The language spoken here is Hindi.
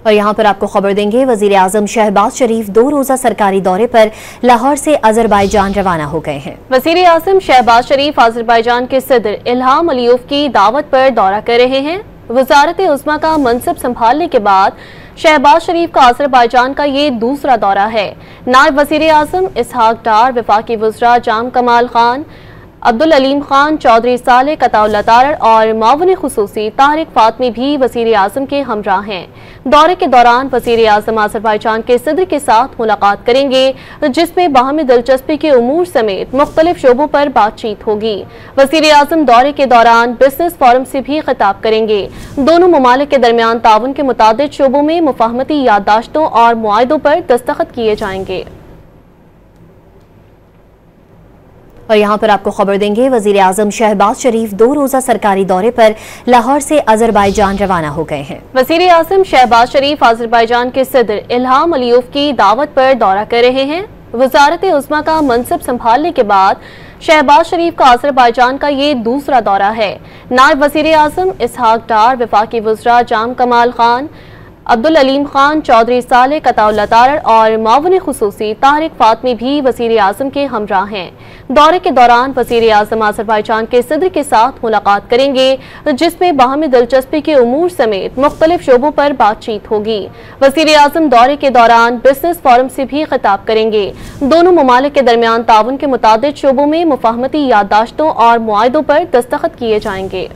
और यहाँ पर आपको खबर देंगे, वजीर आजम शहबाज शरीफ 2 रोजा सरकारी दौरे पर लाहौर से अजरबैजान रवाना हो गए हैं। वजीर आजम शहबाज शरीफ अजरबैजान के सदर इल्हाम अलीयव की दावत पर दौरा कर रहे हैं। वजारत उज़्मा का मनसब संभालने के बाद शहबाज शरीफ का अजरबैजान का ये दूसरा दौरा है। नायब वजीर आजम इसहाक डार, वफाकी वज़रा जाम कमाल खान, अब्दुल अलीम खान, चौधरी साले कताउल्लाह और मावन खुसूसी तारिक फातमी भी वजीर आजम के हमराह हैं। दौरे के दौरान वजीर आजम अजरबैजान के सदर के साथ मुलाकात करेंगे, जिसमें बाहमी दिलचस्पी के उमूर समेत मुख्तलिफ शोबों पर बातचीत होगी। वजीर आजम दौरे के दौरान बिजनेस फोरम से भी खिताब करेंगे। दोनों ममालिक के दरमियान ताउन के मुतादिद शोबों में मुफाहमती याददाश्तों और मुआहदों पर दस्तखत किए जाएंगे। और यहाँ पर आपको खबर देंगे, वजीर आजम शहबाज शरीफ 2 रोजा सरकारी दौरे पर लाहौर से अजरबैजान रवाना हो गए हैं। वजीर आजम शहबाज शरीफ अजरबैजान के सदर इल्हाम अलीयव की दावत पर दौरा कर रहे हैं। वजारत उज़्मा का मनसब संभालने के बाद शहबाज शरीफ का अजरबैजान का ये दूसरा दौरा है। नायब वजीर आजम इसहाक डार, वफाकी वज़रा जाम कमाल खान, अब्दुल अलीम खान, चौधरी साले कताउल्लाह और मावन खुसूसी तारिक फातमी भी वजीर आजम के हमराह हैं। दौरे के दौरान वजीर आजम अजरबैजान के सदर के साथ मुलाकात करेंगे, जिसमें बाहमी दिलचस्पी के उमूर समेत मुख्तलिफ शोबों पर बातचीत होगी। वजीर आजम दौरे के दौरान बिजनेस फोरम से भी खिताब करेंगे। दोनों ममालिक के दरमियान ताउन के मुतादिद शोबों में मुफाहमती याददाश्तों और मुआहदों पर दस्तखत किए जाएंगे।